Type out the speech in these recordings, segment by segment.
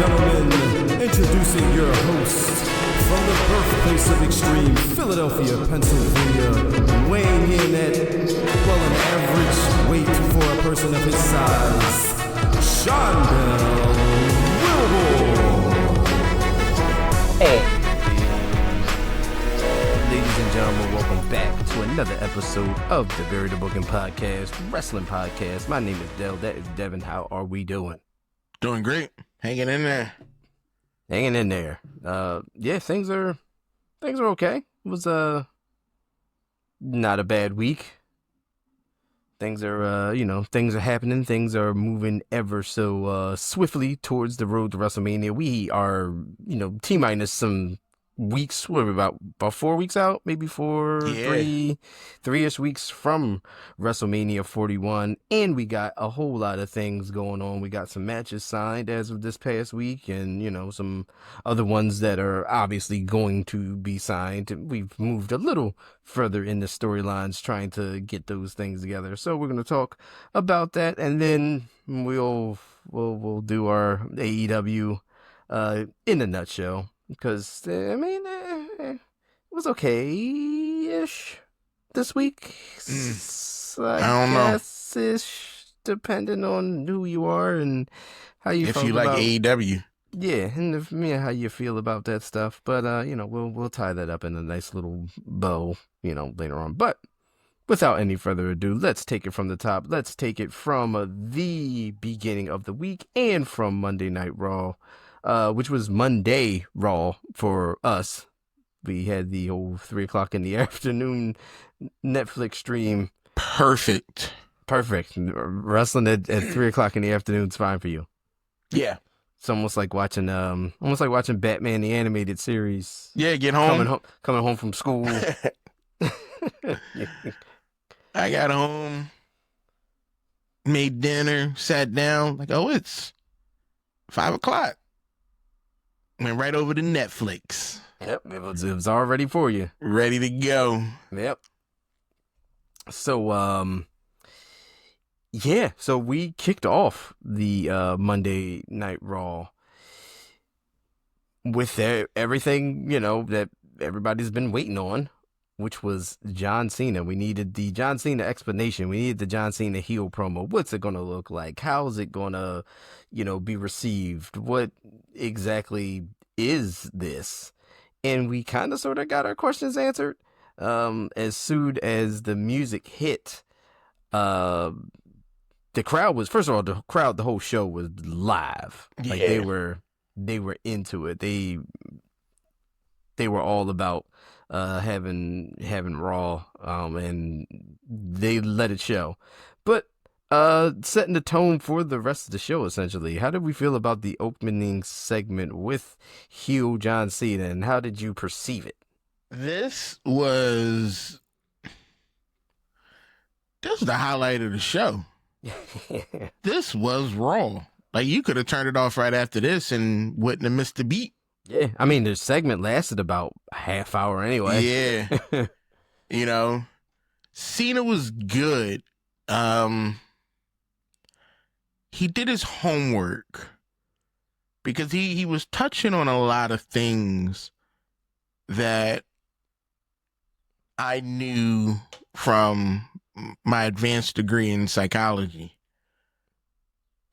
gentlemen, introducing your host from the birthplace of extreme, Philadelphia, Pennsylvania, weighing in at, well, an average weight for a person of his size, Sean Bell Wilbur. Hey. Ladies and gentlemen, welcome back to another episode of the Variable Booking Podcast, Wrestling Podcast. My name is Del. That is Devin. How are we doing? Doing great. Hanging in there. Hanging in there. Yeah, things are okay. It was not a bad week. Things are things are happening. Things are moving ever so swiftly towards the road to WrestleMania. We are, T minus some weeks. What are we about 4 weeks out? Maybe three-ish weeks from WrestleMania 41, and we got a whole lot of things going on. We got some matches signed as of this past week, and some other ones that are obviously going to be signed. We've moved a little further in the storylines trying to get those things together, so we're going to talk about that, and then we'll do our AEW in a nutshell. Because, it was okay-ish this week. I don't know. Ish, depending on who you are and how you feel about... If you like AEW. Yeah, and how you feel about that stuff. But, we'll tie that up in a nice little bow, later on. But without any further ado, let's take it from the top. Let's take it from the beginning of the week and from Monday Night Raw. Which was Monday Raw for us. We had the whole 3:00 in the afternoon Netflix stream. Perfect. Wrestling at 3:00 in the afternoon is fine for you. Yeah. It's almost like watching Batman the animated series. Yeah, get home. Coming home from school. I got home, made dinner, sat down, it's 5:00. Went right over to Netflix. Yep, it was all ready for you. Ready to go. Yep. So, so we kicked off the Monday Night Raw with everything, that everybody's been waiting on, which was John Cena. We needed the John Cena explanation. We needed the John Cena heel promo. What's it going to look like? How is it going to, be received? What exactly is this? And we kind of sort of got our questions answered. As soon as the music hit, the crowd was, first of all, the whole show was live. Yeah. Like they were into it. They were all about having Raw, and they let it show. But setting the tone for the rest of the show, essentially. How did we feel about the opening segment with heel John Cena, and how did you perceive it? This was the highlight of the show. This was Raw. Like, you could have turned it off right after this and wouldn't have missed the beat. Yeah, I mean, the segment lasted about a half hour anyway. Yeah. Cena was good. He did his homework because he was touching on a lot of things that I knew from my advanced degree in psychology.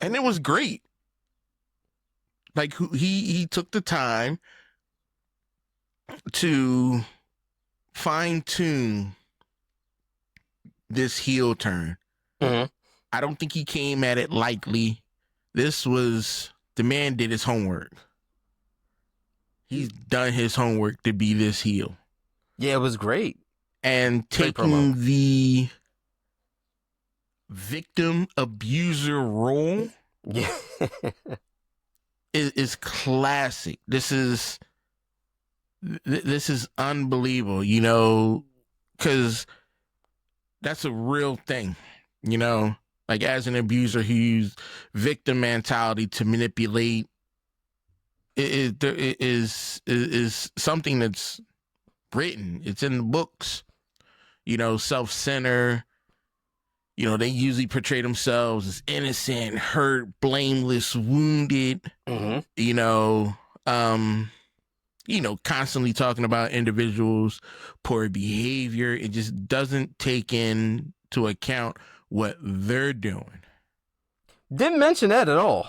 And it was great. Like, he took the time to fine-tune this heel turn. Mm-hmm. I don't think he came at it lightly. The man did his homework. He's done his homework to be this heel. Yeah, it was great. And taking the victim abuser role is classic. This is unbelievable, because that's a real thing, like, as an abuser who used victim mentality to manipulate. It is something that's written. It's in the books, self-center, You know, they usually portray themselves as innocent, hurt, blameless, wounded. Mm-hmm. Constantly talking about individuals' poor behavior. It just doesn't take into account what they're doing. Didn't mention that at all.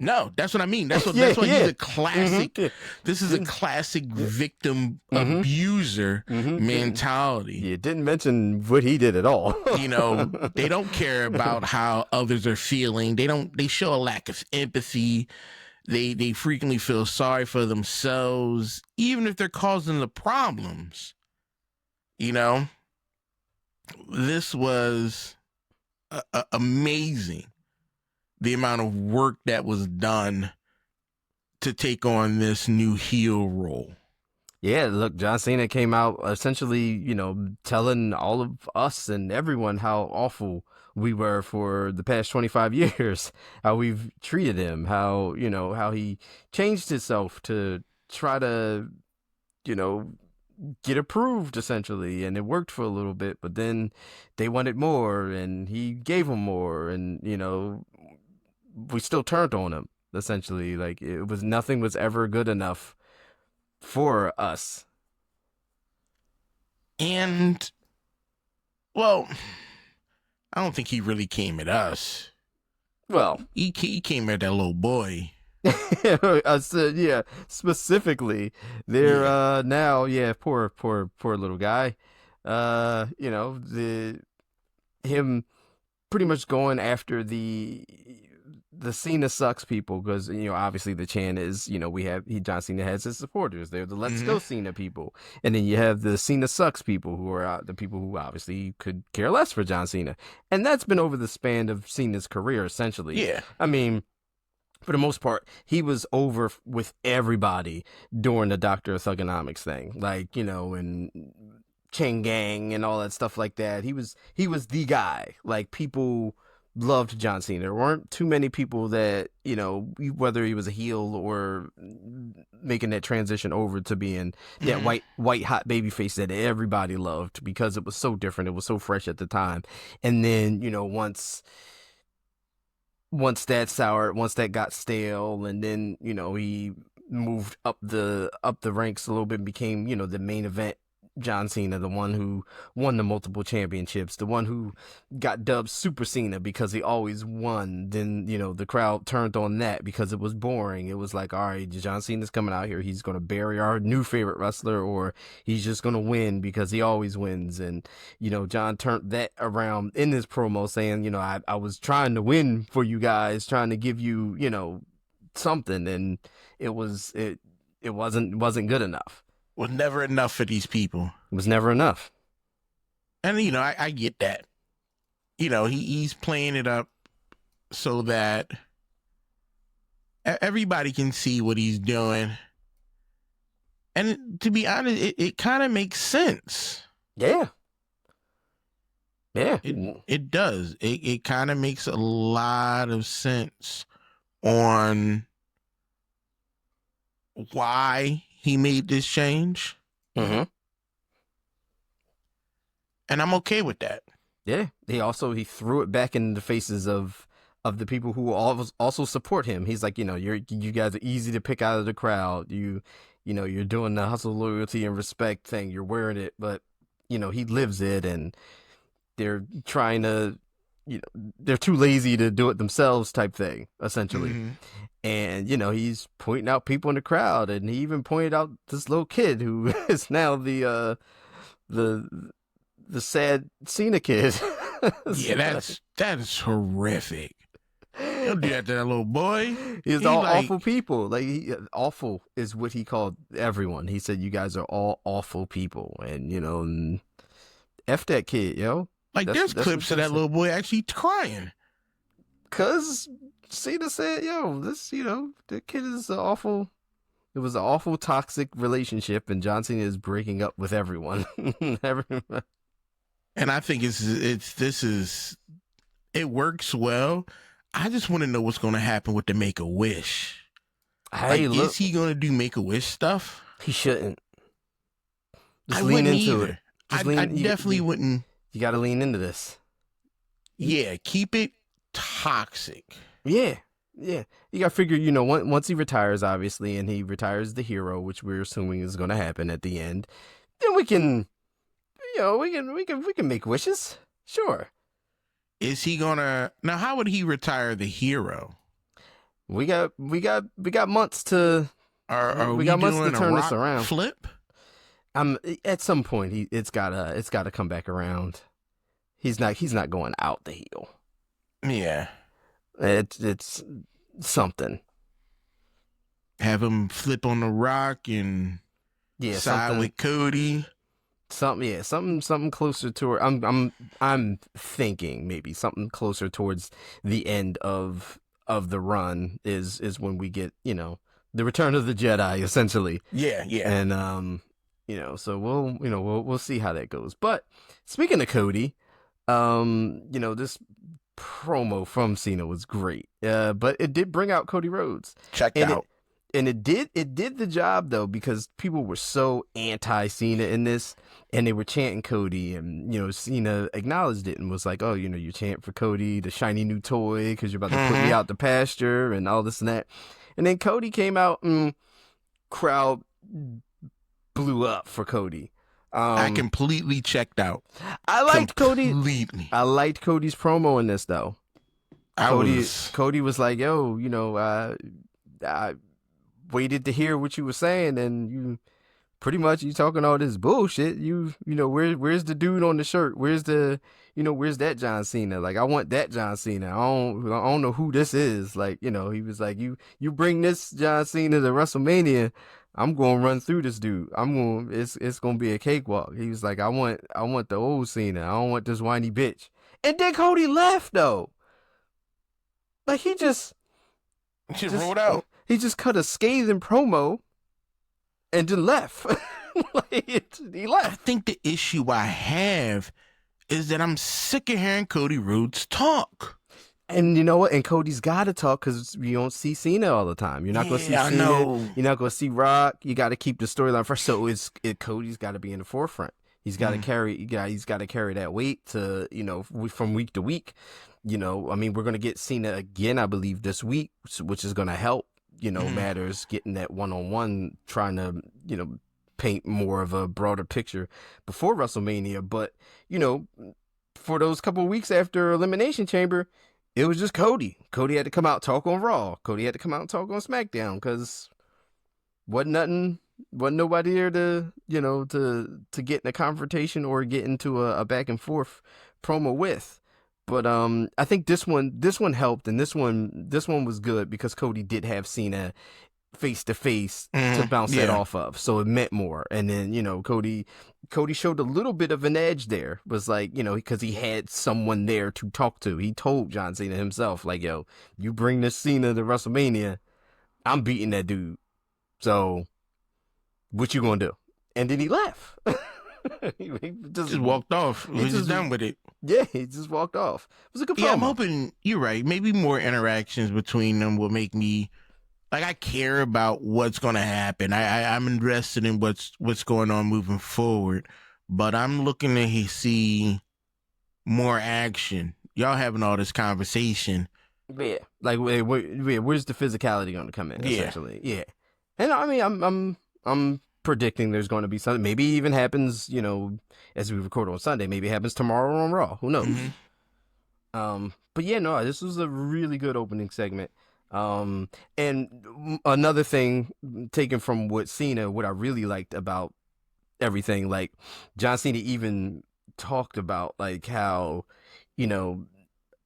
No, that's what I mean. That's why he's a classic. Mm-hmm. This is a classic victim abuser mentality. Yeah, didn't mention what he did at all. They don't care about how others are feeling. They show a lack of empathy. They frequently feel sorry for themselves, even if they're causing the problems. This was amazing. The amount of work that was done to take on this new heel role. Yeah, look, John Cena came out essentially, telling all of us and everyone how awful we were for the past 25 years, how we've treated him, how he changed himself to try to, get approved essentially. And it worked for a little bit, but then they wanted more and he gave them more. And, we still turned on him essentially. Like nothing was ever good enough for us. And well, I don't think he really came at us. Well, he came at that little boy. Yeah, specifically they're now, poor little guy. Him pretty much going after the Cena sucks people, because obviously the chant is John Cena has his supporters. They're the Let's Go Cena people, and then you have the Cena sucks people, who are the people who obviously could care less for John Cena, and that's been over the span of Cena's career essentially. Yeah, I mean, for the most part, he was over with everybody during the Dr. Thugonomics thing, and Chain Gang and all that stuff like that. He was the guy. Like, people loved John Cena. There weren't too many people that, whether he was a heel or making that transition over to being that white hot babyface that everybody loved, because it was so different. It was so fresh at the time. And then, once that soured, once that got stale, and then, he moved up the ranks a little bit and became, the main event John Cena, the one who won the multiple championships, the one who got dubbed Super Cena because he always won. Then, the crowd turned on that because it was boring. It was like, all right, John Cena's coming out here. He's going to bury our new favorite wrestler, or he's just going to win because he always wins. And, John turned that around in his promo saying, I was trying to win for you guys, trying to give you, something. And it wasn't good enough. Was never enough for these people. It was never enough. And, I get that. He's playing it up so that everybody can see what he's doing. And to be honest, it kind of makes sense. Yeah. Yeah. It does. It kind of makes a lot of sense on why he made this change. Mm-hmm. And I'm okay with that. Yeah. He threw it back in the faces of the people who also support him. He's like, you guys are easy to pick out of the crowd. You're doing the hustle, loyalty, and respect thing. You're wearing it, but he lives it, and they're trying to, they're too lazy to do it themselves type thing, essentially. Mm-hmm. And, he's pointing out people in the crowd, and he even pointed out this little kid who is now the sad Cena kid. Yeah, that's horrific. Don't do that to that little boy. He's all awful people. Like, awful is what he called everyone. He said, you guys are all awful people. And, F that kid, yo. Like, there's clips of that little boy actually crying. 'Cause Cena said, yo, this, the kid is awful. It was an awful toxic relationship, and John Cena is breaking up with everyone. And I think it works well. I just want to know what's going to happen with the Make-A-Wish. Is he going to do Make-A-Wish stuff? He shouldn't. I wouldn't either. I definitely wouldn't. You got to lean into this. Yeah, keep it toxic. Yeah. Yeah. You got to figure, once he retires, obviously, and he retires the hero, which we're assuming is going to happen at the end, then we can, we can make wishes. Sure. Is he gonna now? How would he retire the hero? We got months to. Are we got months doing to turn a this rock around. flip? At some point, it's gotta come back around. He's not going out the heel. Yeah. It's something. Have him flip on the rock and side with Cody. Something closer to. I'm thinking maybe something closer towards the end of the run is when we get the Return of the Jedi, essentially. Yeah. And so we'll see how that goes. But speaking of Cody, this promo from Cena was great. But it did bring out Cody Rhodes. Checked out. It did the job though, because people were so anti Cena in this, and they were chanting Cody, and Cena acknowledged it and was like, "Oh, you chant for Cody, the shiny new toy, because you're about to put me out the pasture and all this and that." And then Cody came out, and crowd blew up for Cody. I completely checked out. I liked Cody. Completely. I liked Cody's promo in this though. Cody was like, "Yo, I waited to hear what you were saying, and you pretty much you talking all this bullshit. Where's the dude on the shirt? Where's that John Cena? Like, I want that John Cena. I don't know who this is. Like, he was like, you bring this John Cena to WrestleMania, I'm gonna run through this dude. It's gonna be a cakewalk." He was like, I want the old Cena. I don't want this whiny bitch. And then Cody left though. Like, he just rolled out. He just cut a scathing promo and then left. He left. I think the issue I have is that I'm sick of hearing Cody Rhodes talk. And you know what? And Cody's got to talk because you don't see Cena all the time. You're not going to see Cena. You're not going to see Rock. You got to keep the storyline first. So Cody's got to be in the forefront. He's got to carry. He's got to carry that weight to from week to week. We're going to get Cena again, I believe, this week, which is going to help. Matters, getting that one-on-one, trying to, paint more of a broader picture before WrestleMania. But, for those couple of weeks after Elimination Chamber, it was just Cody. Cody had to come out, talk on Raw. Cody had to come out and talk on SmackDown, because wasn't nobody there to get in a confrontation or get into a back and forth promo with. But I think this one helped, and this one was good because Cody did have Cena face to face to bounce that off of, so it meant more. And then Cody showed a little bit of an edge there. Was like because he had someone there to talk to. He told John Cena himself, like, "Yo, you bring this Cena to WrestleMania, I'm beating that dude. So what you gonna do?" And then he left. he just walked off. He was done with it. Yeah, he just walked off. It was a good promo. Yeah, I'm hoping you're right. Maybe more interactions between them will make me I care about what's going to happen. I'm invested in what's going on moving forward, but I'm looking to see more action. Y'all having all this conversation. Yeah, like where's the physicality going to come in? Essentially, yeah. And I mean, I'm predicting there's going to be something. Maybe even happens, as we record on Sunday. Maybe it happens tomorrow on Raw. Who knows? But yeah, no, this was a really good opening segment. And another thing taken from what I really liked about everything, like John Cena even talked about like how,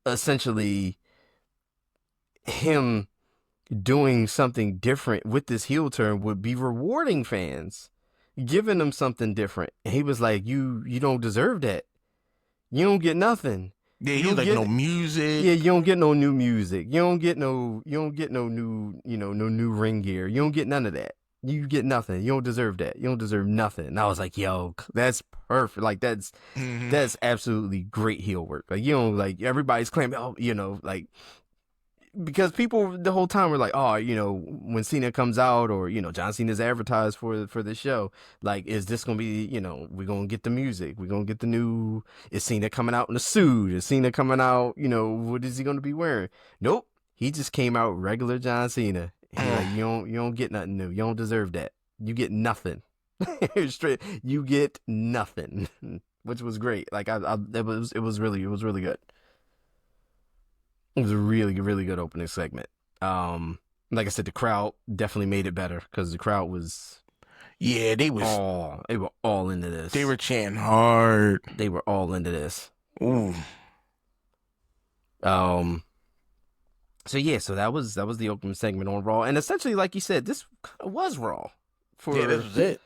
essentially him doing something different with this heel turn would be rewarding fans, giving them something different. And he was like, you don't deserve that. You don't get nothing. Yeah, you don't get no music. Yeah, you don't get no new music. You don't get no new, no new ring gear. You don't get none of that. You get nothing. You don't deserve that. You don't deserve nothing. And I was like, yo, that's perfect. Like that's absolutely great heel work. Like, like everybody's claiming, like because people the whole time were like, oh, when Cena comes out, or John Cena's advertised for this show, like, is this gonna be, we're gonna get the music, we're gonna get the new, is Cena coming out in a suit, is Cena coming out, what is he gonna be wearing? Nope, he just came out regular John Cena. He's like, you don't get nothing new, you don't deserve that, you get nothing. Straight, you get nothing, which was great. Like it was really good. It was a really, really good opening segment. Like I said, the crowd definitely made it better because the crowd was, they were all into this. They were chanting hard. They were all into this. Ooh. So that was the opening segment on Raw, and essentially, like you said, this kind of was Raw. This was it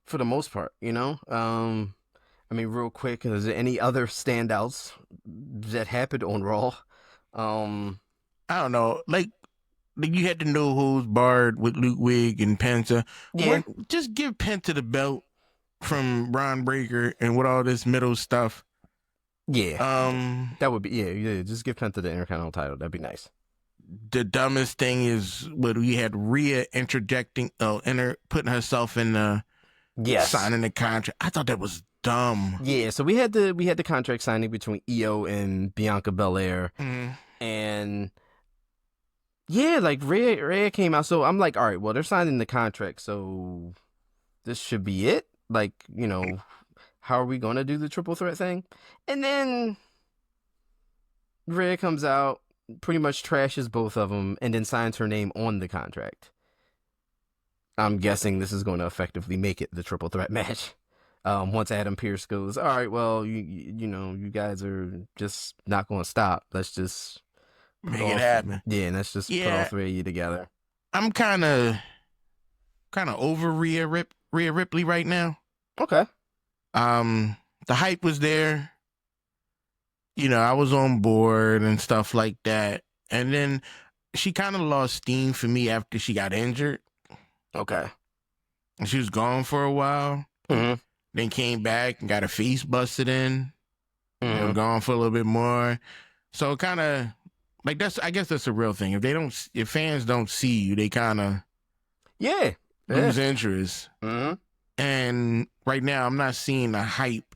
for the most part. I mean, real quick, is there any other standouts that happened on Raw? I don't know. Like you had to know who's barred with Ludwig and Penta. Yeah. Just give Penta the belt from Braun Breaker and with all this middle stuff. Yeah. That would be, yeah. Just give Penta the Intercontinental title. That'd be nice. The dumbest thing is when we had Rhea putting herself in the signing the contract. I thought that was dumb. Yeah, so we had the contract signing between Io and Bianca Belair, and yeah, like Rhea came out. So I'm like, all right, well, they're signing the contract, so this should be it. Like, how are we gonna do the triple threat thing? And then Rhea comes out, pretty much trashes both of them, and then signs her name on the contract. I'm guessing this is going to effectively make it the triple threat match. Once Adam Pearce goes, all right, well, you guys are just not going to stop. Let's just make it happen. Yeah, and let's just put all three of you together. I'm kind of over Rhea Ripley right now. Okay. The hype was there. I was on board and stuff like that. And then she kind of lost steam for me after she got injured. Okay. And she was gone for a while. Mm-hmm. Then came back and got her face busted in. Mm-hmm. Gone for a little bit more. So kind of like I guess that's a real thing. If fans don't see you, they kind of lose interest. Mm-hmm. And right now, I'm not seeing the hype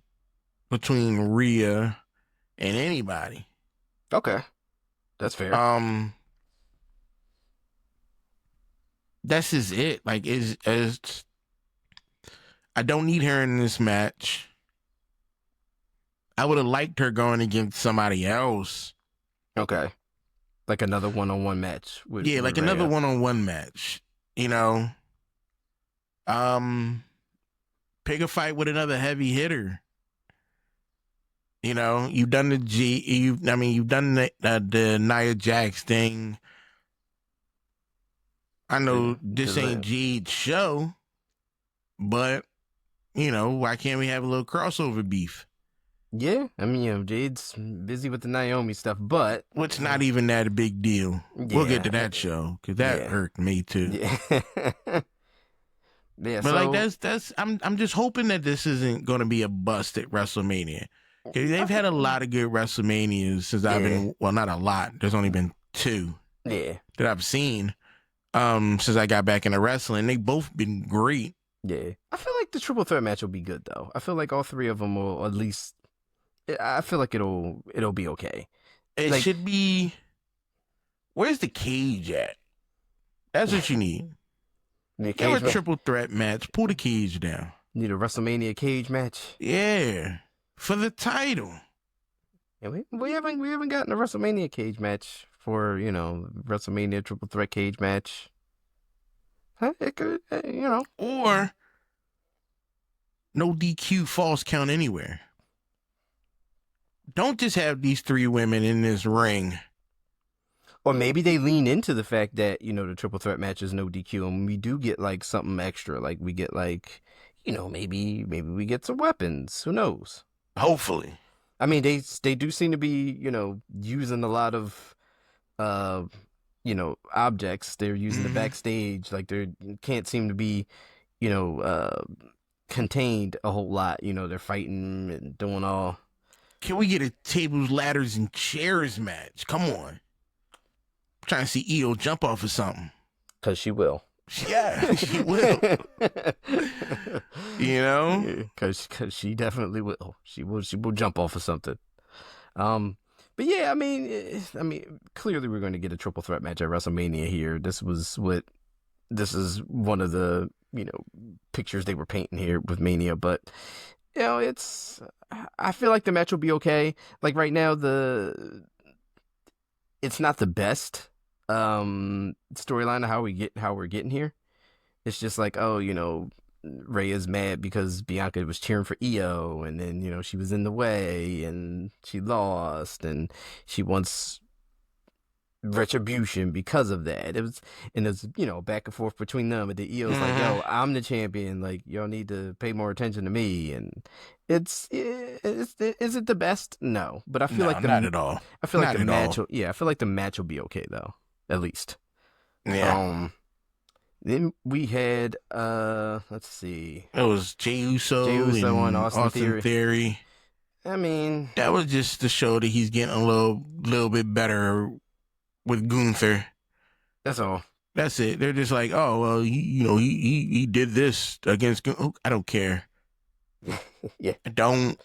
between Rhea and anybody. Okay, that's fair. That's just it. Like, I don't need her in this match. I would have liked her going against somebody else. Okay, like another one-on-one match. With another one-on-one match. Pick a fight with another heavy hitter. You've done you've done the Nia Jax thing. I know this ain't Jade's show, but why can't we have a little crossover beef? Yeah, I mean, Jade's busy with the Naomi stuff, but it's not even that a big deal. Yeah. We'll get to that show because that hurt me too. Yeah. But like that's I'm just hoping that this isn't going to be a bust at WrestleMania. They've had a lot of good WrestleManias since I've been, well, not a lot. There's only been 2 that I've seen since I got back into wrestling. They both been great. Yeah. I feel like the triple threat match will be good though. I feel like all 3 of them will at least, I feel like it'll be okay. It should be, where's the cage at? That's what you need. Give a triple threat match. Pull the cage down. Need a WrestleMania cage match? Yeah. For the title. Yeah, we haven't gotten a WrestleMania cage match for, WrestleMania triple threat cage match. It could, Or no DQ false count anywhere. Don't just have these 3 women in this ring. Or maybe they lean into the fact that, the triple threat match is no DQ, and we do get like something extra. Like we get like, maybe we get some weapons. Who knows? Hopefully. I mean, they do seem to be, using a lot of, objects. They're using the backstage. Like they can't seem to be, contained a whole lot. They're fighting and doing all. Can we get a tables, ladders, and chairs match? Come on. trying to see Io jump off of something. Because she will. Yeah, she will. You know? Because she definitely will. She will jump off of something. But yeah, I mean, clearly we're going to get a triple threat match at WrestleMania here. This is one of the, pictures they were painting here with Mania, but I feel like the match will be okay. Like right now, it's not the best storyline of how we're getting here. It's just like, Rhea is mad because Bianca was cheering for Io, and then she was in the way and she lost, and she wants retribution because of that. It was back and forth between them, and the Io's like, yo, I'm the champion, like y'all need to pay more attention to me. And is it the best? No, but I feel like not at all. I feel like Not the at match all. I feel like the match will be okay though, at least. Yeah. Then we had let's see, It was Jey Uso and and Austin Theory. I mean, That was just to show that he's getting a little bit better with Gunther. that's all. That's it. They're just like, oh well, he did this against Gunther. I don't care. Yeah. I don't.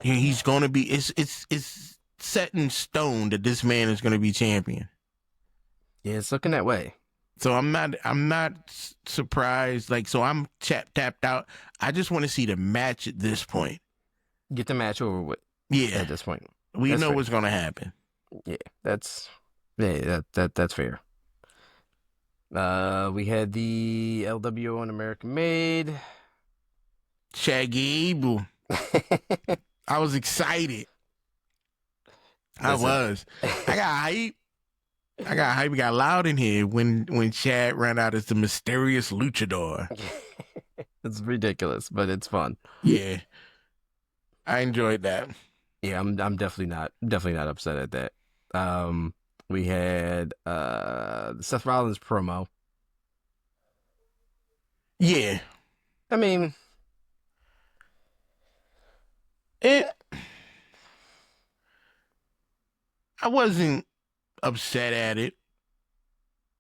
He's going to be. It's set in stone that this man is going to be champion. Yeah, it's looking that way. So I'm not surprised. Like, so I'm tapped out. I just want to see the match at this point. Get the match over with. Yeah. At this point, We That's know fair. what's going to happen. yeah, that's fair. We had the LWO and American Made. Shaggy Abel. I was excited. I was. I got hype. We got loud in here when Chad ran out as the mysterious luchador. It's ridiculous, but it's fun. Yeah. I enjoyed that. Yeah, I'm definitely not upset at that. We had the Seth Rollins promo. Yeah. I mean, I wasn't upset at it.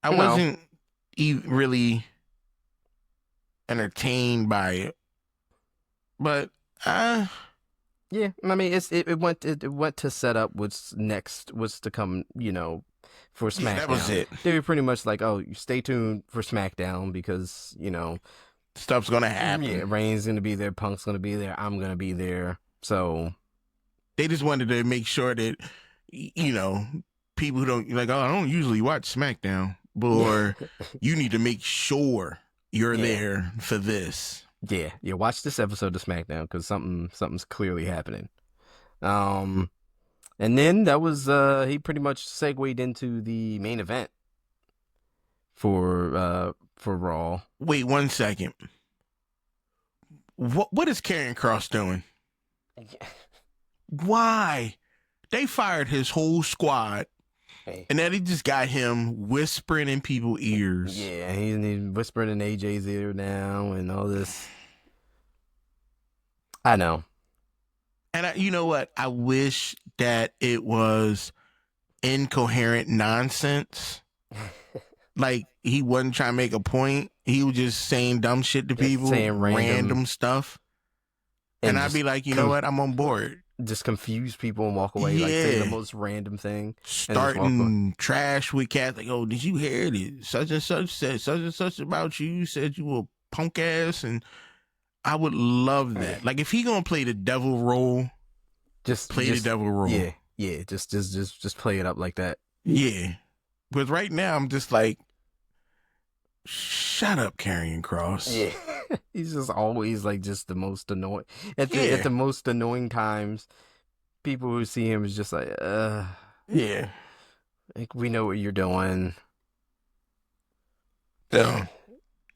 I No. wasn't really entertained by it. But yeah, I mean, it went to set up what's next, what's to come, for SmackDown. that was it. They were pretty much like, oh, stay tuned for SmackDown because Stuff's gonna happen. yeah, Reigns gonna be there, Punk's gonna be there, I'm gonna be there. So They just wanted to make sure that people who don't like, oh, I don't usually watch SmackDown, or you need to make sure you're there for this. yeah, watch this episode of SmackDown because something's clearly happening. And then that was he pretty much segued into the main event for Raw. Wait 1 second. What is Karrion Kross doing? Why? They fired his whole squad, and then they just got him whispering in people's ears. Yeah, he's whispering in AJ's ear now and all this. I know. And you know what? I wish that it was incoherent nonsense. Like, he wasn't trying to make a point. He was just saying dumb shit to people, saying random stuff. And I'd be like, you know what? I'm on board. Just confuse people and walk away, like say the most random thing. Starting trash with cats, like, oh, did you hear it? Such and such said such and such about you, said you were punk ass. And I would love that. Like, if he gonna play the devil role, just play the devil role. Yeah, just play it up like that. Yeah. But right now, I'm just like, shut up, Karrion Kross. Yeah. He's just always like just the most annoying. At the most annoying times, people who see him is just like, yeah. Like, we know what you're doing. So,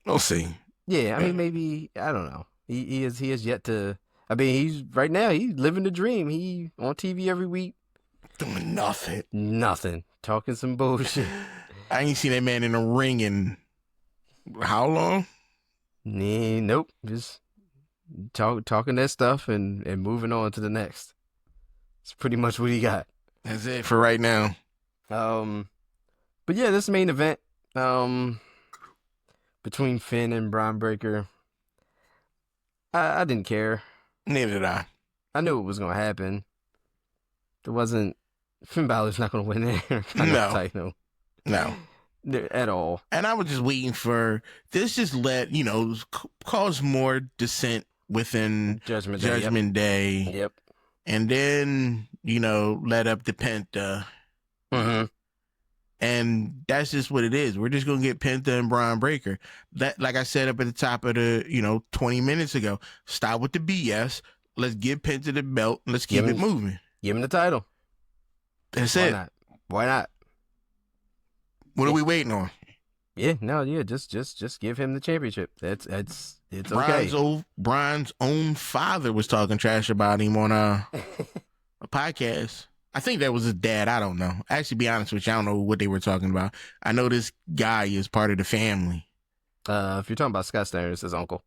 we'll see. Yeah, I mean, maybe, I don't know. He has yet to, I mean, he's living the dream. He on TV every week. Doing nothing. Nothing. Talking some bullshit. I ain't seen that man in a ring in how long? Nope. Just talking that stuff and moving on to the next. It's pretty much what he got. That's it for right now. But yeah, this main event, between Finn and Braun Breaker, I didn't care. Neither did I. I knew it was gonna happen. It wasn't. Finn Balor's not gonna win the Intercontinental title. No. At all. And I was just waiting for this. Just cause more dissent within Judgment Day. Yep. And then let up the Penta. Mm-hmm. And that's just what it is. We're just gonna get Penta and Braun Breaker. That, like I said up at the top of the 20 minutes ago, stop with the BS. Let's give Penta the belt. Let's keep it moving. Give him the title. That's Why it. not? Why not? What are we waiting on? Just give him the championship. It's okay. Brian's own father was talking trash about him on a podcast. I think that was his dad. I don't know. Actually, be honest with you, I don't know what they were talking about. I know this guy is part of the family. If you're talking about Scott Steiner, it's his uncle.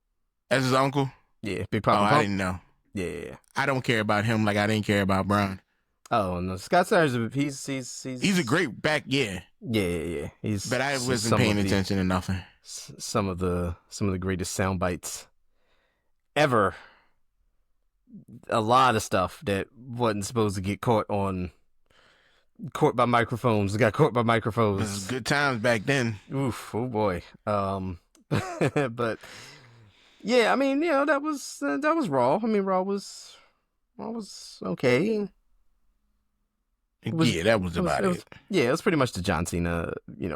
That's his uncle? Yeah, Big Papa. I didn't know. Yeah. I don't care about him like I didn't care about Brian. Oh no, Scott Steiner's he's a great back, yeah. Yeah. But I wasn't paying attention to nothing. Some of the greatest sound bites ever. A lot of stuff that wasn't supposed to get caught by microphones. Got caught by microphones. It was good times back then. Oof, oh boy. But yeah, I mean, that was Raw. I mean, Raw was okay. That was about it. Yeah, it was pretty much the John Cena,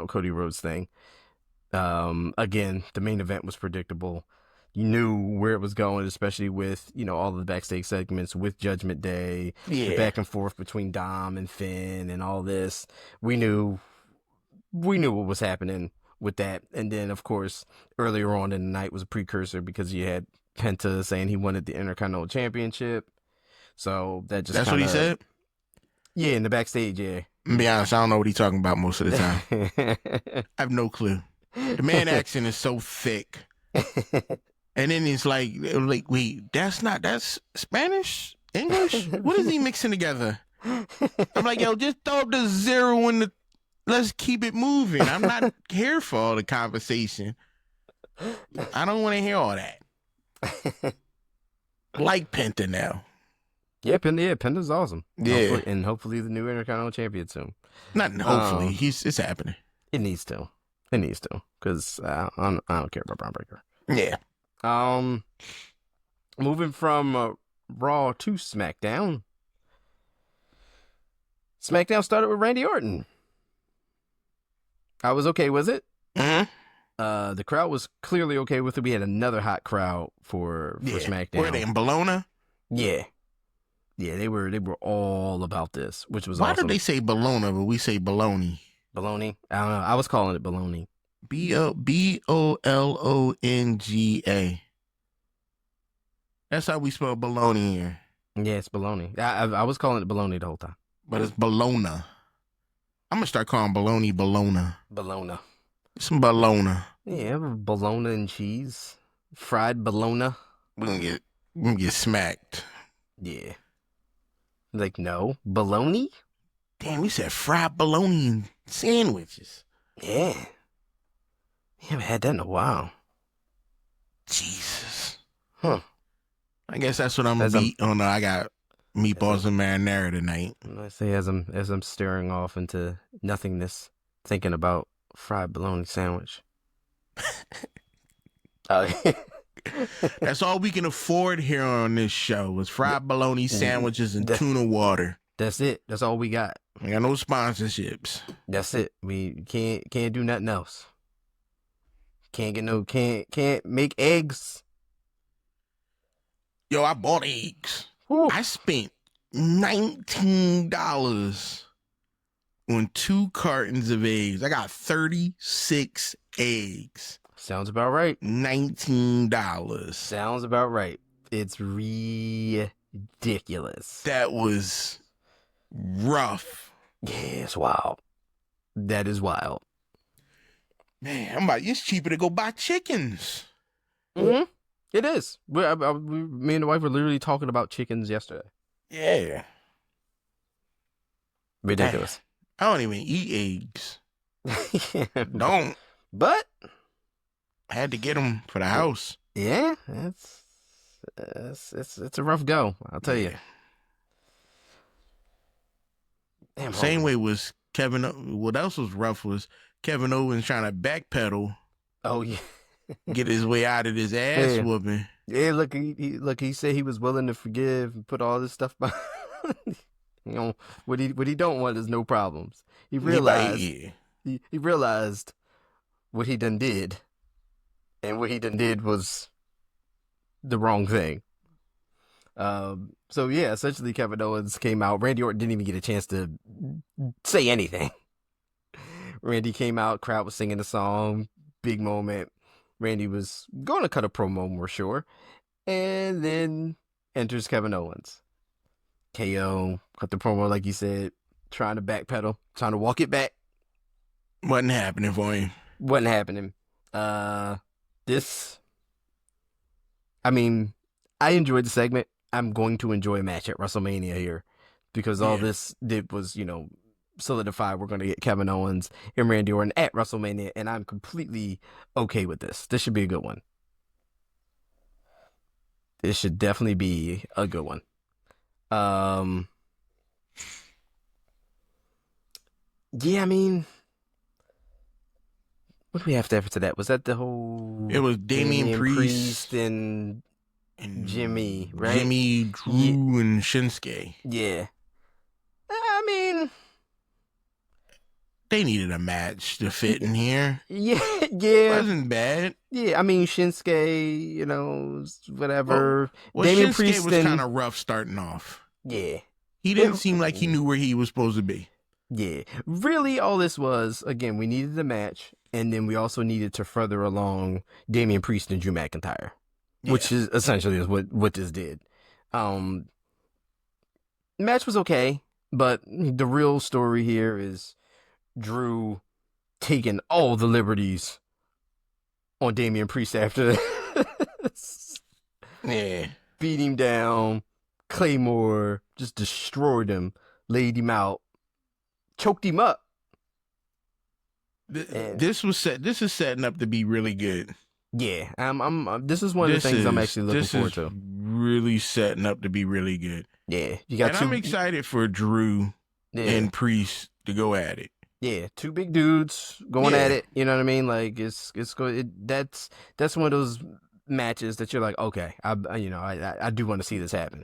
Cody Rhodes thing. Again, the main event was predictable. You knew where it was going, especially with, all the backstage segments with Judgment Day, the back and forth between Dom and Finn and all this. We knew what was happening with that. And then, of course, earlier on in the night was a precursor because you had Penta saying he wanted the Intercontinental Championship. So that just That's what he said? Yeah, in the backstage, yeah. To be honest, I don't know what he's talking about most of the time. I have no clue. The man accent is so thick. And then it's like, wait, that's Spanish? English? What is he mixing together? I'm like, yo, just throw up the zero in the, let's keep it moving. I'm not here for all the conversation. I don't want to hear all that. Like Penta now. Yeah, Penta's awesome. Yeah. Hopefully the new Intercontinental Champion soon. Not hopefully. It's happening. It needs to. Because I don't care about Braun Breaker. Yeah. Moving from Raw to SmackDown. SmackDown started with Randy Orton. I was okay with it. Mm-hmm. The crowd was clearly okay with it. We had another hot crowd for SmackDown. Were they in Bologna? Yeah. Yeah, they were all about this, which was Why awesome. do they say Bologna, but we say baloney? Baloney? I don't know. I was calling it baloney. Bolonga. That's how we spell baloney here. Yeah, it's baloney. I was calling it baloney the whole time. But it's Bologna. I'm going to start calling baloney Bologna. Bologna. Some Bologna. Yeah, bologna and cheese. Fried bologna. We're going to get smacked. Yeah. Like, no. Bologna? Damn, we said fried bologna sandwiches. Yeah. We haven't had that in a while. Jesus. Huh. I guess that's what I'm going to be. Oh, no, I got meatballs and marinara tonight. I say as I'm staring off into nothingness, thinking about fried bologna sandwich. That's all we can afford here on this show is fried bologna sandwiches and tuna water. That's it. That's all we got. We got no sponsorships. That's it. We can't do nothing else. Can't make eggs. Yo, I bought eggs. Ooh. I spent $19 on 2 cartons of eggs. I got 36 eggs. Sounds about right. $19. Sounds about right. It's ridiculous. That was rough. Yeah, it's wild. That is wild. Man, it's cheaper to go buy chickens. Mm-hmm. It is. Me and the wife were literally talking about chickens yesterday. Yeah. Ridiculous. Man, I don't even eat eggs. Don't. But Had to get him for the house. yeah, it's a rough go. I'll tell you. Damn, Same way was Kevin. What else was rough was Kevin Owens trying to backpedal, Oh yeah, get his way out of this ass Yeah. whooping. yeah. Look, he said he was willing to forgive and put all this stuff behind. You know what he don't want is no problems. He realized he realized what he done did, and what he done did was the wrong thing. So yeah, essentially Kevin Owens came out. Randy Orton didn't even get a chance to say anything. Randy came out, crowd was singing the song, big moment. Randy was going to cut a promo, we're sure. And then enters Kevin Owens. KO, cut the promo like you said, trying to backpedal, trying to walk it back. Wasn't happening for him. Wasn't happening. This, I mean, I enjoyed the segment. I'm going to enjoy a match at WrestleMania here because all this did was, solidify we're going to get Kevin Owens and Randy Orton at WrestleMania, and I'm completely okay with this. This should be a good one. This should definitely be a good one. Yeah, I mean, what do we have to after that? Was that the whole? It was Damian Priest and Jimmy, right? Jimmy, Drew, and Shinsuke. Yeah. I mean, they needed a match to fit in here. Yeah. It wasn't bad. Yeah, I mean, Shinsuke, whatever. Well, Damian Shinsuke Priest was kind of rough starting off. Yeah. He didn't seem like he knew where he was supposed to be. Yeah. Really, all this was, again, we needed the match, and then we also needed to further along Damian Priest and Drew McIntyre, which is essentially is what this did. Match was okay, but the real story here is Drew taking all the liberties on Damian Priest after this. Yeah. Beat him down. Claymore just destroyed him, laid him out, choked him up. This is setting up to be really good. Yeah, this is one of the things I'm actually looking forward to. Really setting up to be really good. Yeah, you got. I'm excited for Drew and Priest to go at it. Yeah, two big dudes going at it. You know what I mean? Like it's that's one of those matches that you're like, okay, I do want to see this happen.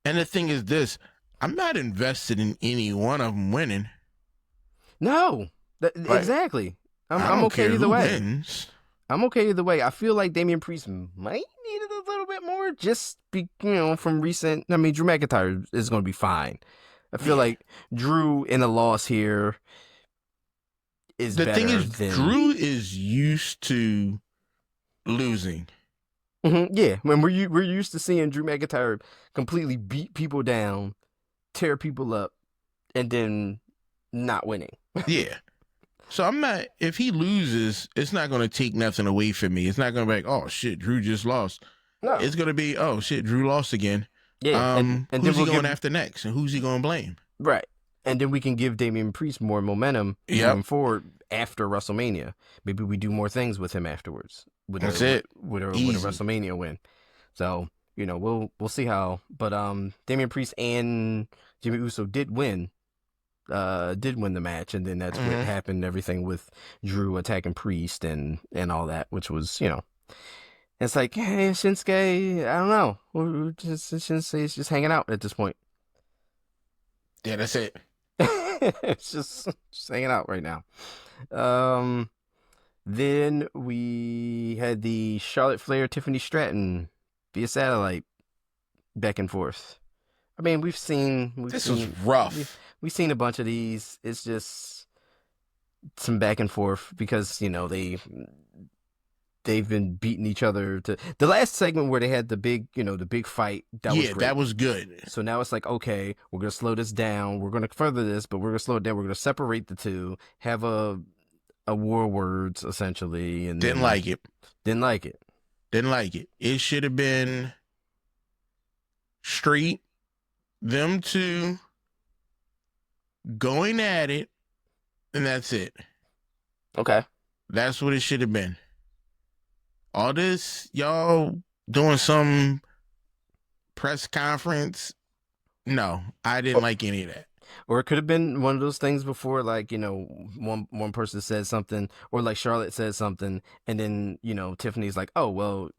And the thing is this, I'm not invested in any one of them winning. No, exactly. I'm okay either way. Wins. I'm okay either way. I feel like Damian Priest might need it a little bit more, just from recent. I mean, Drew McIntyre is going to be fine. I feel like Drew in a loss here is better. The thing is, Drew is used to losing. Mm-hmm, yeah, when we're used to seeing Drew McIntyre completely beat people down, tear people up, and then not winning. Yeah. So I'm not. If he loses, it's not going to take nothing away from me. It's not going to be like, oh shit, Drew just lost. No. It's going to be, oh shit, Drew lost again. Yeah. And who's he going after next, and who's he going to blame? Right. And then we can give Damian Priest more momentum moving forward after WrestleMania. Maybe we do more things with him afterwards. That's it. With a WrestleMania win. So, we'll see how. But Damian Priest and Jimmy Uso did win the match, and then that's what happened, everything with Drew attacking Priest and all that, which was, it's like, hey, Shinsuke, I don't know. Shinsuke's just hanging out at this point. Yeah, that's it. It's just hanging out right now. Then we had the Charlotte Flair, Tiffany Stratton via satellite back and forth. I mean, this was rough. We've seen a bunch of these. It's just some back and forth because, they've been beating each other to the last segment where they had the big fight. That was great. That was good. So now it's like, okay, we're going to slow this down. We're going to further this, but we're going to slow it down. We're going to separate the two, have a war words essentially. And Didn't like it. It should have been straight. Them two going at it, and that's it. Okay. That's what it should have been. All this, y'all doing some press conference. No, I didn't like any of that. Or it could have been one of those things before, like, one person says something, or like Charlotte says something, and then, Tiffany's like, oh, well,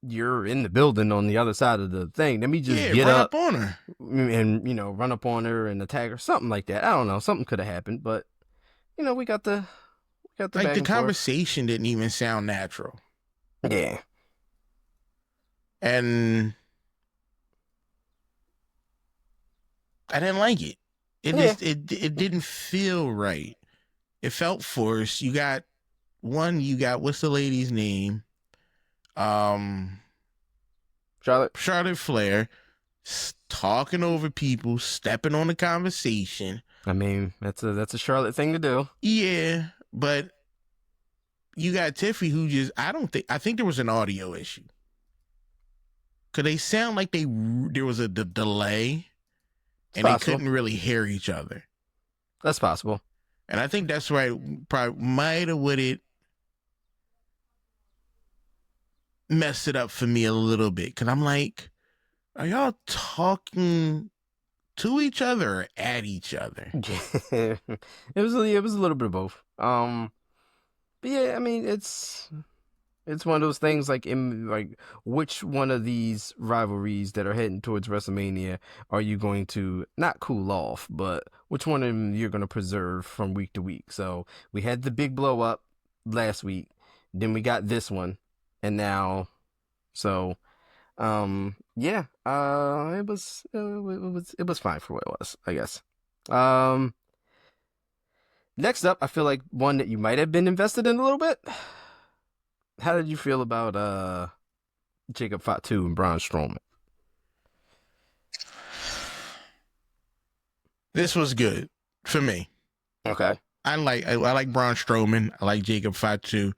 you're in the building on the other side of the thing. Let me just Yeah, get run up up on her. and, run up on her and attack her, something like that. I don't know. Something could have happened, but, we got the Like back the and forth. conversation didn't even sound natural. Yeah. And I didn't like it. It Yeah. just it didn't feel right. It felt forced. You got what's the lady's name? Charlotte. Charlotte Flair talking over people, stepping on the conversation. I mean, that's a Charlotte thing to do. Yeah, but you got Tiffy who just I think there was an audio issue. Cause they sound like there was a delay and they couldn't really hear each other. That's possible. And I think that's right. Probably might have would it messed it up for me a little bit. Cause I'm like, are y'all talking to each other or at each other? it was a little bit of both. But yeah, I mean, it's one of those things like which one of these rivalries that are heading towards WrestleMania are you going to not cool off, but which one of them you're going to preserve from week to week? So we had the big blow up last week, then we got this one, and now, so yeah, it was fine for what it was, I guess. Next up, I feel like one that you might have been invested in a little bit. How did you feel about Jacob Fatu and Braun Strowman? This was good for me. Okay. I like Braun Strowman. I like Jacob Fatu.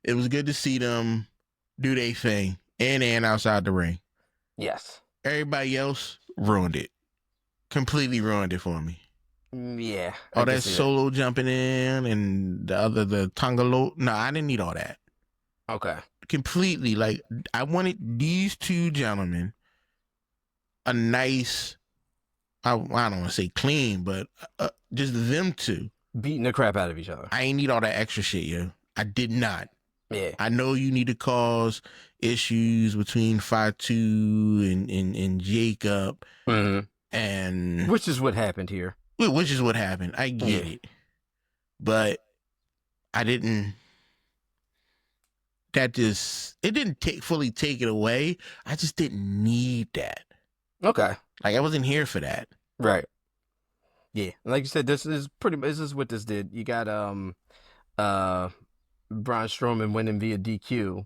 It was good to see them do their thing in and outside the ring. Yes. Everybody else ruined it. Completely ruined it for me. Yeah. All that solo jumping in and the Tongalo. No, I didn't need all that. Okay. Completely. Like, I wanted these two gentlemen a nice, I don't want to say clean, but just them two. Beating the crap out of each other. I ain't need all that extra shit, yo. I did not. Yeah. I know you need to cause issues between Fatu and Jacob. Mm-hmm. And which is what happened here. Which is what happened. I get it. But I didn't. It didn't fully take it away. I just didn't need that. Okay. Like, I wasn't here for that. Right. Yeah. Like you said, this is what this did. You got Braun Strowman winning via DQ.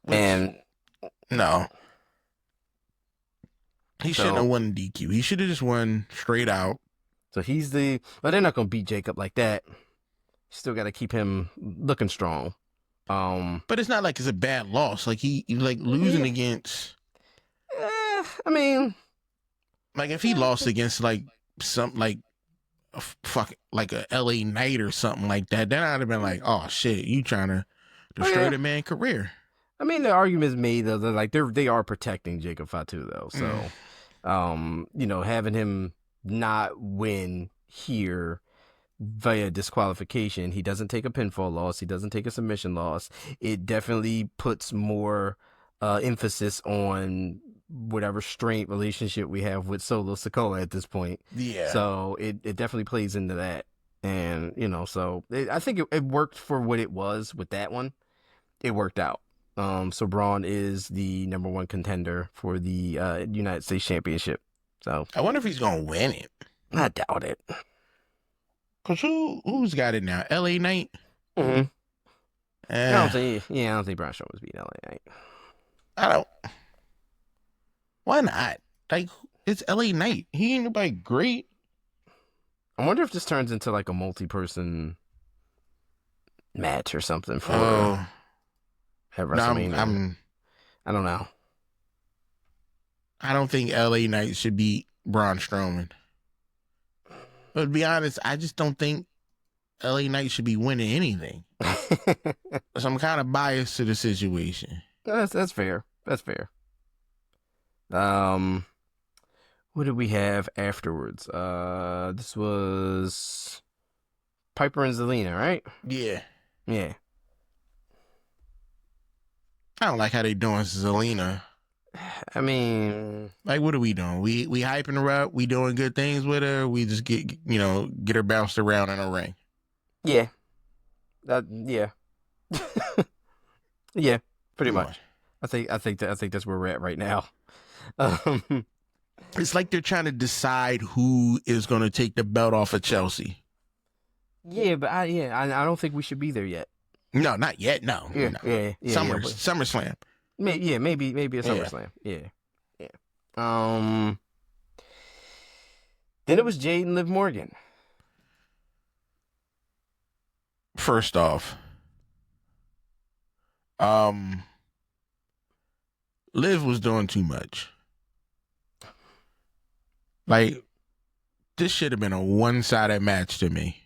And no. He shouldn't have won DQ. He should have just won straight out. So they're not gonna beat Jacob like that. Still got to keep him looking strong. But it's not like it's a bad loss. Like he like losing against. I mean, like if he lost against like some like a LA Knight or something like that, then I'd have been like, oh shit, you trying to destroy the man's career. I mean, the argument is made though that they are protecting Jacob Fatu though. So, having him not win here via disqualification, he doesn't take a pinfall loss, he doesn't take a submission loss. It definitely puts more emphasis on whatever strained relationship we have with Solo Sikoa at this point. Yeah. So it definitely plays into that. And, I think it worked for what it was with that one. It worked out. So Braun is the number one contender for the United States Championship. So I wonder if he's going to win it. I doubt it. Cause who's got it now? LA Knight. Mm-hmm. I don't think Braun Strowman's beating LA Knight. I don't. Why not? Like, it's LA Knight. He ain't nobody great. I wonder if this turns into like a multi-person match or something for at WrestleMania. I don't know. I don't think LA Knight should beat Braun Strowman. But to be honest, I just don't think LA Knight should be winning anything. So I'm kind of biased to the situation. That's fair. That's fair. What did we have afterwards? This was Piper and Zelina, right? Yeah. Yeah. I don't like how they doing Zelina. I mean, like, what are we doing? We hyping her up. We doing good things with her. We just get her bounced around in a ring. Yeah. Yeah. Yeah. Pretty much. I think that's where we're at right now. It's like they're trying to decide who is going to take the belt off of Chelsea. Yeah, but I don't think we should be there yet. No, not yet. No. Yeah. SummerSlam. Maybe a SummerSlam. Yeah. Then it was Jade and Liv Morgan. First off, Liv was doing too much. Like, this should have been a one-sided match to me.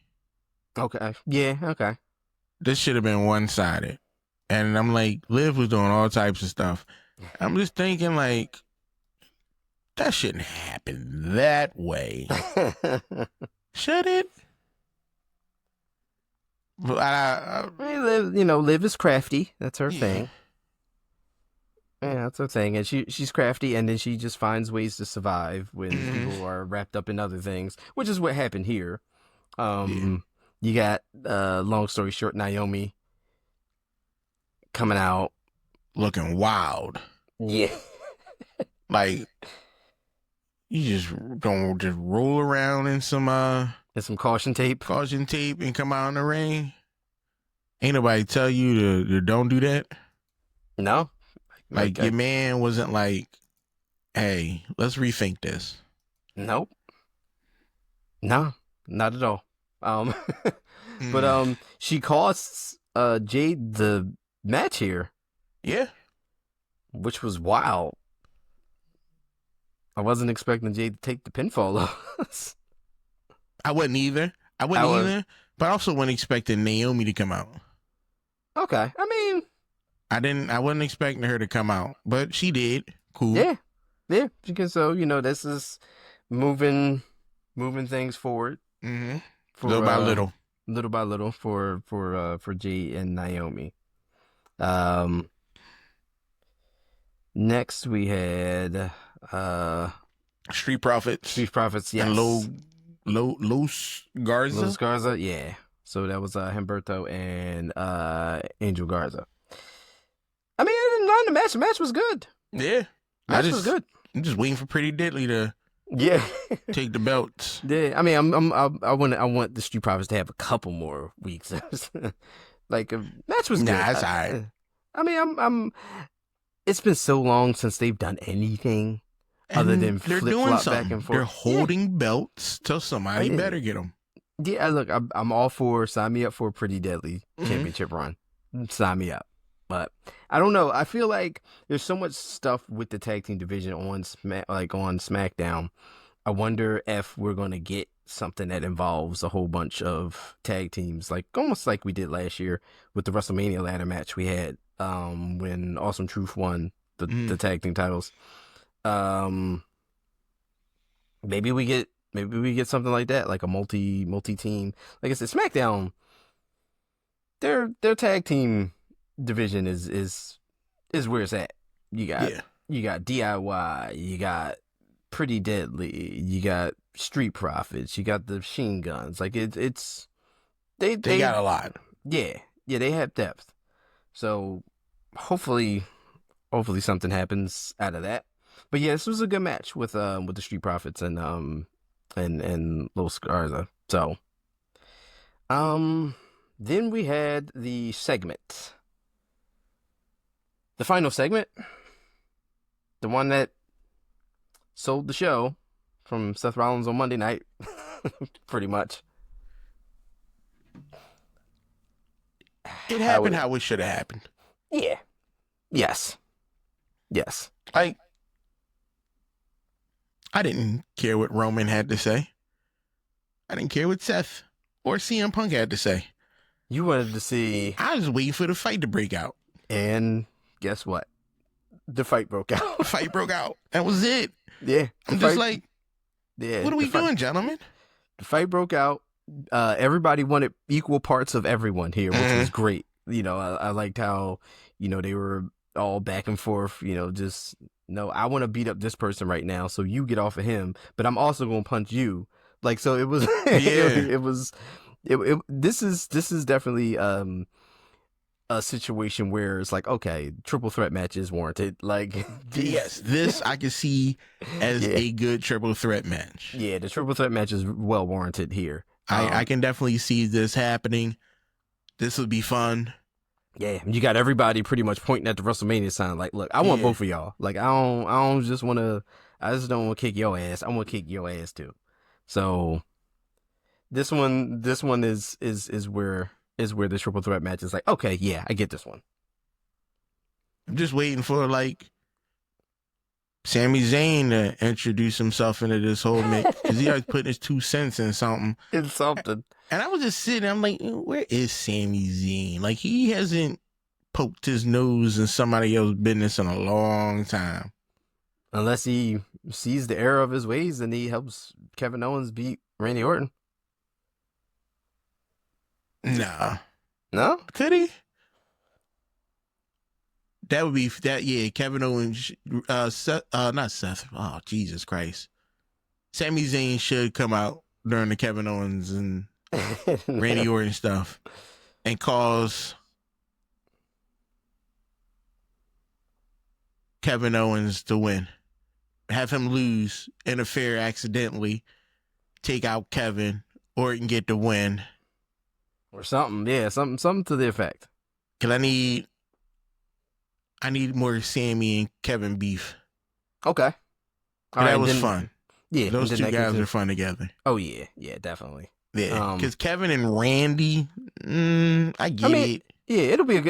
Okay. Yeah, okay. This should have been one-sided. And I'm like, Liv was doing all types of stuff. I'm just thinking, like, that shouldn't happen that way. Should it? But I mean, Liv is crafty. That's her thing. Yeah, that's her thing. And she's crafty, and then she just finds ways to survive when people are wrapped up in other things, which is what happened here. You got, long story short, Naomi coming out. Looking wild. Yeah. Like, you just gonna just roll around in some caution tape. Caution tape and come out in the ring. Ain't nobody tell you to don't do that. No. Like, your man wasn't like, hey, let's rethink this. Nope. No, not at all. But she costs Jade the match here. Yeah. Which was wild. I wasn't expecting Jade to take the pinfall. I wasn't either. But I also wasn't expecting Naomi to come out. Okay. I mean, I wasn't expecting her to come out, but she did. Cool. Yeah. Because this is moving things forward. Mm-hmm. Little by little. Little by little for Jade and Naomi. Next we had Street Profits. Yes. And Los Garza. Los Garza, yeah. So that was Humberto and Angel Garza. I mean, the match was good. Yeah. Match was good. I'm just waiting for Pretty Deadly to take the belts. Yeah. I mean, I want the Street Profits to have a couple more weeks. Like, a match was good. Nah, that's all right. I mean, it's been so long since they've done anything other than flip-flop back and forth. They're holding belts till somebody better get them. Yeah, look, I'm all for sign me up for a Pretty Deadly championship run. Sign me up. But I don't know. I feel like there's so much stuff with the tag team division on SmackDown. I wonder if we're going to get something that involves a whole bunch of tag teams, like almost like we did last year with the WrestleMania ladder match we had when Awesome Truth won the tag team titles. Maybe we get something like that, like a multi team. Like I said, SmackDown, their tag team division is where it's at. You got DIY, you got Pretty Deadly, you got Street Profits, you got the Machine Guns. Like it's they got a lot. Yeah, they have depth. So hopefully something happens out of that. But yeah, this was a good match with the Street Profits and Los Garza. So then we had the segment. The final segment, the one that sold the show from Seth Rollins on Monday night, pretty much. It happened how it should have happened. Yeah. Yes. Like, I didn't care what Roman had to say. I didn't care what Seth or CM Punk had to say. You wanted to see, I was waiting for the fight to break out. and guess what? The fight broke out. The fight broke out. That was it. Yeah. I'm just like, yeah, what are we doing, gentlemen? The fight broke out. Everybody wanted equal parts of everyone here, which was great. You know, I liked how, you know, they were all back and forth, you know, just, no, I want to beat up this person right now, so you get off of him, but I'm also going to punch you. Like, so it was, this is definitely, a situation where it's like, okay, triple threat match is warranted. Like, yes, this I can see as a good triple threat match. Yeah, the triple threat match is well warranted here. I can definitely see this happening. This would be fun. Yeah, you got everybody pretty much pointing at the WrestleMania sign. Like, look, I want both of y'all. Like, I just don't want to kick your ass. I want to kick your ass too. So this one is where the triple threat match is like, okay, yeah, I get this one. I'm just waiting for like Sami Zayn to introduce himself into this whole mix because he always putting his 2 cents in something. In something. And I was just sitting, I'm like, where is Sami Zayn? Like, he hasn't poked his nose in somebody else's business in a long time. Unless he sees the error of his ways and he helps Kevin Owens beat Randy Orton. Nah. No? Could he? That would be that. Yeah, Kevin Owens. Seth, not Seth. Oh, Jesus Christ! Sami Zayn should come out during the Kevin Owens and Randy Orton stuff and cause Kevin Owens to win. Have him lose, interfere accidentally, take out Kevin. Orton get the win. Or something, yeah, something to the effect. Cause I need more Sammy and Kevin beef. Okay, That was fun. Yeah, those two guys are fun together. Oh yeah, definitely. Yeah, because Kevin and Randy, I get it. Yeah, it'll be a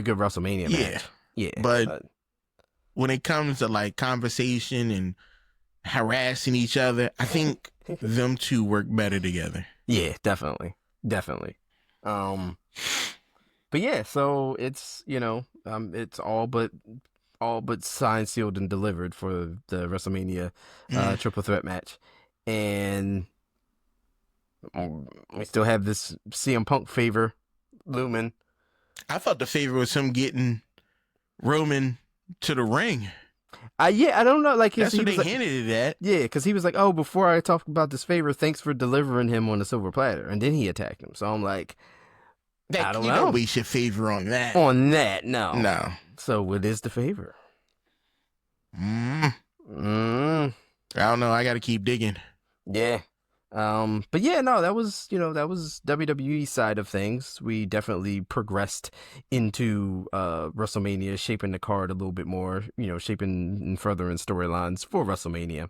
good WrestleMania match. Yeah, but when it comes to like conversation and harassing each other, I think them two work better together. Yeah, definitely. But yeah, so it's, you know, it's all but signed, sealed, and delivered for the WrestleMania triple threat match, and we still have this CM Punk favor looming. I thought the favor was him getting Roman to the ring. Yeah, I don't know. Like, that's what they hinted at. Yeah, because he was like, "Oh, before I talk about this favor, thanks for delivering him on a silver platter," and then he attacked him. So I'm like, I don't know. You don't waste your favor on that. No. So what is the favor? I don't know. I got to keep digging. Yeah. But yeah, no, that was WWE side of things. We definitely progressed into WrestleMania, shaping the card a little bit more, you know, shaping and furthering storylines for WrestleMania.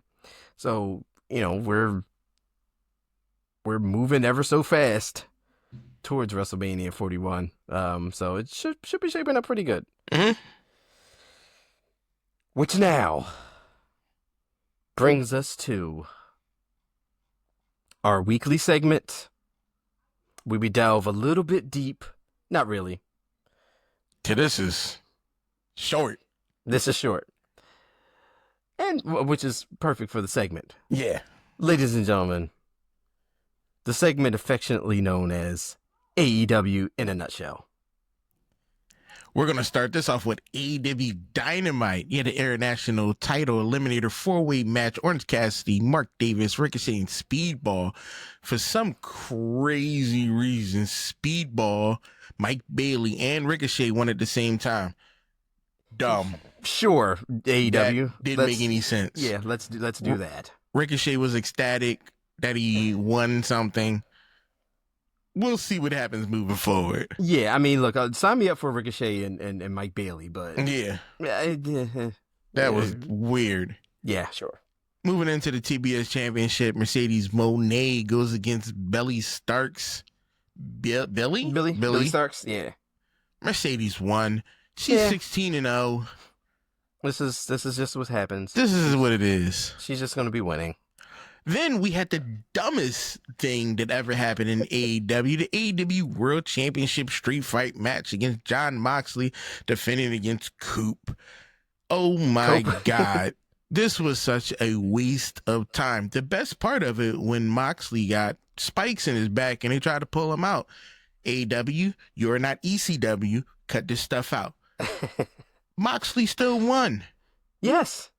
So, you know, we're moving ever so fast towards WrestleMania 41. So it should be shaping up pretty good. Mm-hmm. Which now brings us to our weekly segment, where we delve a little bit deep. Not really. This is short. This is short. And which is perfect for the segment. Yeah. Ladies and gentlemen, the segment affectionately known as AEW in a nutshell. We're going to start this off with AEW Dynamite. You had the international title eliminator 4-way match. Orange Cassidy, Mark Davis, Ricochet, and Speedball. For some crazy reason, Speedball, Mike Bailey, and Ricochet won at the same time. Dumb. Sure, AEW. That didn't make any sense. Yeah, let's do that. Ricochet was ecstatic that he won something. We'll see what happens moving forward. Yeah, I mean, look, sign me up for Ricochet and Mike Bailey, but yeah, that was weird. Yeah, sure. Moving into the TBS Championship, Mercedes Moné goes against Billy Starks. Billy Starks. Yeah, Mercedes won. She's 16-0. This is just what happens. This is what it is. She's just gonna be winning. Then we had the dumbest thing that ever happened in AEW, the AEW World Championship Street Fight match against Jon Moxley, defending against Coop. Oh my God. This was such a waste of time. The best part of it, when Moxley got spikes in his back and they tried to pull him out. AEW, you're not ECW. Cut this stuff out. Moxley still won. Yes.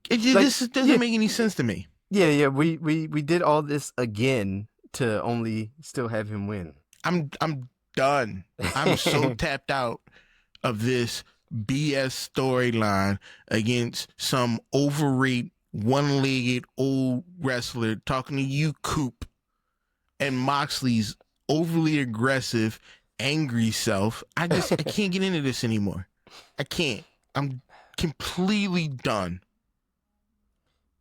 This doesn't make any sense to me. Yeah. We did all this again to only still have him win. I'm done. I'm so tapped out of this BS storyline against some overrated, one-legged old wrestler talking to you, Coop, and Moxley's overly aggressive, angry self. I can't get into this anymore. I can't. I'm completely done.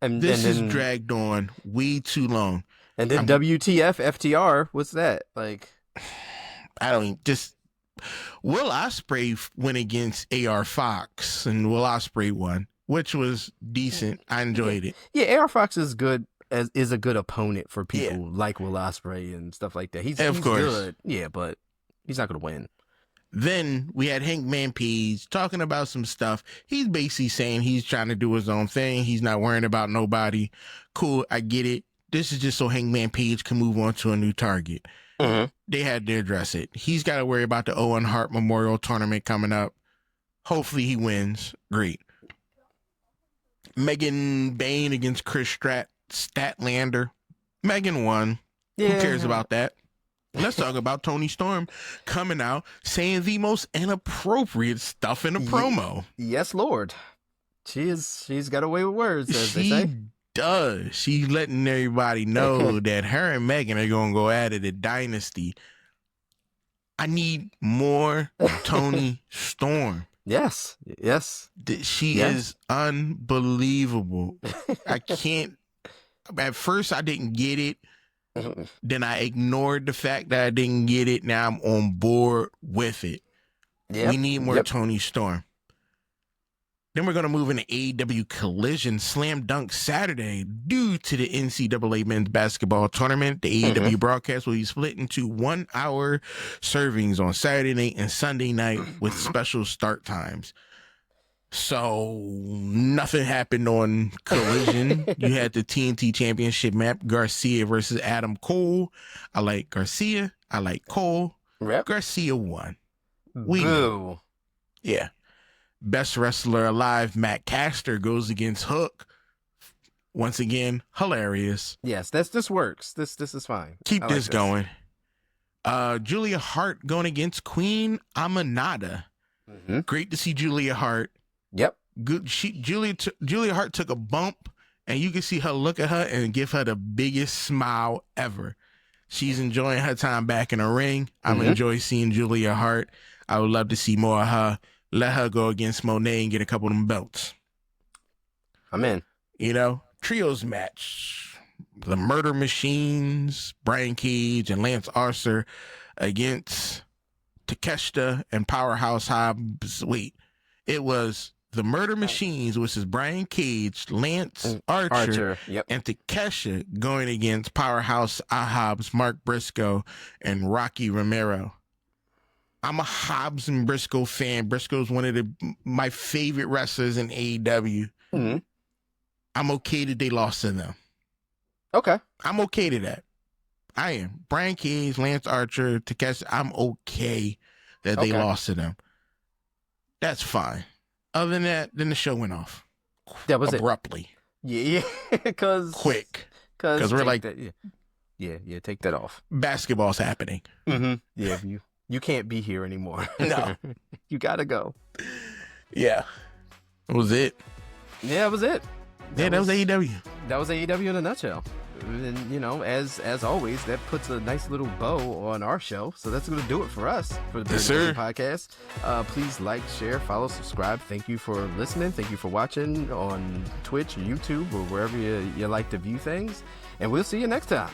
This is dragged on way too long. And then WTF, FTR, what's that? Like, Will Ospreay went against AR Fox, and Will Ospreay won, which was decent. I enjoyed it. Yeah, AR Fox is good. Is a good opponent for people like Will Ospreay and stuff like that. He's good. Yeah, but he's not going to win. Then we had Hangman Page talking about some stuff. He's basically saying he's trying to do his own thing. He's not worrying about nobody. Cool, I get it. This is just so Hangman Page can move on to a new target. Mm-hmm. They had to address it. He's got to worry about the Owen Hart Memorial Tournament coming up. Hopefully he wins. Great. Megan Bain against Chris Statlander. Megan won. Yeah. Who cares about that? Let's talk about Toni Storm coming out saying the most inappropriate stuff in a promo. Yes, Lord. She's got away with words, as they say. Does. She's letting everybody know that her and Megan are going to go at it at Dynasty. I need more Toni Storm. Yes. She is unbelievable. I can't. At first, I didn't get it. Then I ignored the fact that I didn't get it. Now I'm on board with it. Yep. We need more Toni Storm. Then we're going to move into AEW Collision Slam Dunk Saturday. Due to the NCAA Men's Basketball Tournament, the AEW broadcast will be split into 1 hour servings on Saturday night and Sunday night with special start times. So nothing happened on Collision. You had the TNT Championship map, Garcia versus Adam Cole. I like Garcia. I like Cole. Yep. Garcia won. Boo. Yeah. Best wrestler alive, Matt Caster, goes against Hook. Once again, hilarious. Yes, this works. This is fine. Keep this going. Julia Hart going against Queen Aminata. Mm-hmm. Great to see Julia Hart. Yep. Good. Julia Hart took a bump, and you can see her look at her and give her the biggest smile ever. She's enjoying her time back in the ring. I'm enjoying seeing Julia Hart. I would love to see more of her. Let her go against Monet and get a couple of them belts. I'm in. Trios match. The Murder Machines, Brian Cage and Lance Archer against Takeshita and Powerhouse Hobbs. Wait, it was the Murder Machines, which is Brian Cage, Lance Archer. And Takeshita going against Powerhouse Hobbs, Mark Briscoe, and Rocky Romero. I'm a Hobbs and Briscoe fan. Briscoe's one of my favorite wrestlers in AEW. Mm-hmm. I'm okay that they lost to them. Okay. I'm okay to that. I am. Brian Cage, Lance Archer, Takeshita, I'm okay that they lost to them. That's fine. Other than that, then the show went off. That was abruptly. Yeah, because quick. Because we're like, yeah, take that off. Basketball's happening. Mm-hmm. Yeah, you can't be here anymore. No, you gotta go. Yeah, that was it. Yeah, that was it. That was AEW. That was AEW in a nutshell. And, as always, that puts a nice little bow on our show. So that's going to do it for us for the podcast. Please like, share, follow, subscribe. Thank you for listening. Thank you for watching on Twitch or YouTube or wherever you like to view things. And we'll see you next time.